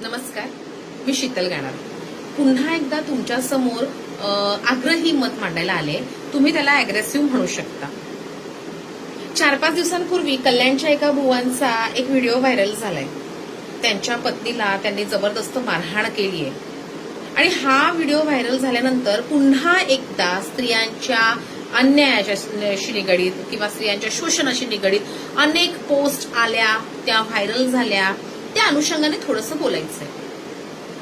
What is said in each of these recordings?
नमस्कार, मी शीतल गाणार. पुन्हा एकदा तुमच्या समोर आग्रही मत मांडायला आले. तुम्ही त्याला अग्रेसिव्ह म्हणू शकता. 4-5 दिवसांपूर्वी कल्याणच्या एका बुवांचा एक व्हिडिओ व्हायरल झालाय. त्यांच्या पत्नीला त्यांनी जबरदस्त मारहाण केली आहे आणि हा व्हिडिओ व्हायरल झाल्यानंतर पुन्हा एकदा स्त्रियांच्या अन्यायाशी निगडीत किंवा स्त्रियांच्या शोषणाशी निगडीत अनेक पोस्ट आल्या, त्या व्हायरल झाल्या. त्या अनुषंगाने थोडंसं बोलायचंय.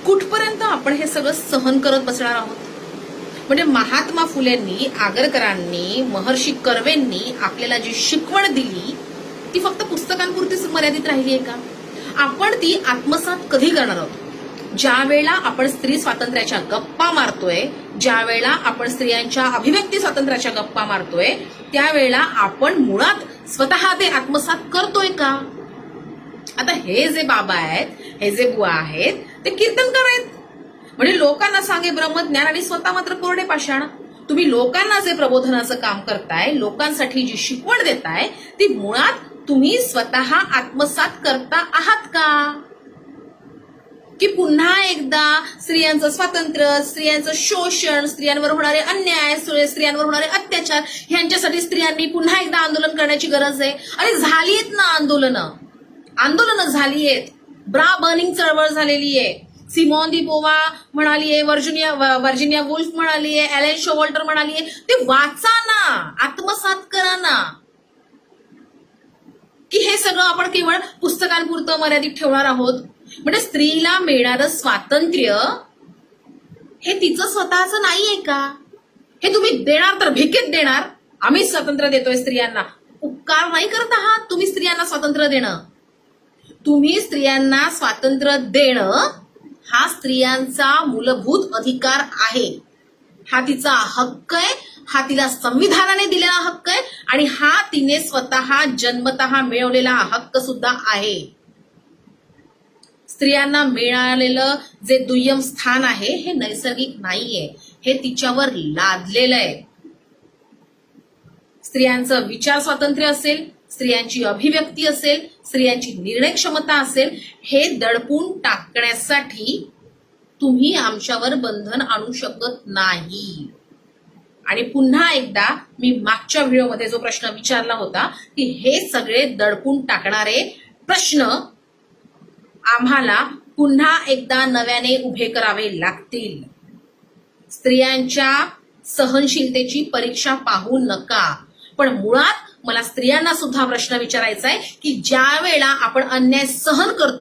कुठपर्यंत आपण हे सगळं सहन करत बसणार आहोत? म्हणजे महात्मा फुलेंनी, आगरकरांनी, महर्षी कर्वेंनी आपल्याला जी शिकवण दिली ती फक्त पुस्तकांपुरतीच मर्यादित राहिली आहे का? आपण ती आत्मसात कधी करणार आहोत? ज्या वेळेला आपण स्त्री स्वातंत्र्याच्या गप्पा मारतोय, ज्या वेळेला आपण स्त्रियांच्या अभिव्यक्ती स्वातंत्र्याच्या गप्पा मारतोय, त्यावेळेला आपण मुळात स्वतः ते आत्मसात करतोय का? आता हे जे बाबा आहेत, हे जे बुवा आहेत, ते कीर्तनकार आहेत. म्हणजे लोकांना सांगे ब्रह्मज्ञान आणि स्वतः मात्र कोरडे पाषाण. तुम्ही लोकांना जे प्रबोधनाचं काम करताय, लोकांसाठी जी शिकवण देताय, ती मुळात तुम्ही स्वतः आत्मसात करता आहात का? की पुन्हा एकदा स्त्रियांचं स्वातंत्र्य, स्त्रियांचं शोषण, स्त्रियांवर होणारे अन्याय, स्त्रियांवर होणारे अत्याचार ह्यांच्यासाठी स्त्रियांनी पुन्हा एकदा आंदोलन करण्याची गरज आहे? अरे झालीत ना आंदोलनं झालीयेत. ब्रा बर्निंग चळवळ झालेली आहे. सिमॉन दी बोवा म्हणालीये, वर्जिनिया वुल्फ म्हणालीये, ॲलन शोवॉल्टर म्हणालीये. ते वाचा ना, आत्मसात करा ना. की हे सगळं आपण केवळ पुस्तकांपुरतं मर्यादित ठेवणार आहोत? म्हणजे स्त्रीला मिळणारं स्वातंत्र्य हे तिचं स्वतःचं नाहीये का? हे तुम्ही देणार तर भिकेत देणार. आम्ही स्वातंत्र्य देतोय स्त्रियांना. उपकार नाही करत आहात तुम्ही स्त्रियांना स्वातंत्र्य देणं. तुम्ही स्त्रियांना स्वातंत्र्य देणं हा स्त्रियांचा मूलभूत अधिकार आहे. हा तिचा हक्क आहे. हा तिला संविधानाने दिलेला हक्क आहे आणि हा तिने स्वतः जन्मतः मिळवलेला हक्क सुद्धा आहे. स्त्रियांना मिळालेलं जे दुय्यम स्थान आहे हे नैसर्गिक नाहीये, हे तिच्यावर लादलेलं आहे. स्त्रियांचं विचार स्वातंत्र्य असेल, स्त्रियांची अभिव्यक्ती असेल, स्त्रियांची निर्णय क्षमता असेल, हे दडपून टाकण्यासाठी तुम्ही आमच्यावर बंधन आणू शकत नाही. आणि पुन्हा एकदा मी मागच्या व्हिडिओमध्ये जो प्रश्न विचारला होता की हे सगळे दडपून टाकणारे प्रश्न आम्हाला पुन्हा एकदा नव्याने उभे करावे लागतील. स्त्रियांच्या सहनशीलतेची परीक्षा पाहू नका. पण मुळात मला स्त्रियांना सुद्धा प्रश्न विचारायचा आहे की ज्या वेळेला आपण अन्याय सहन करतो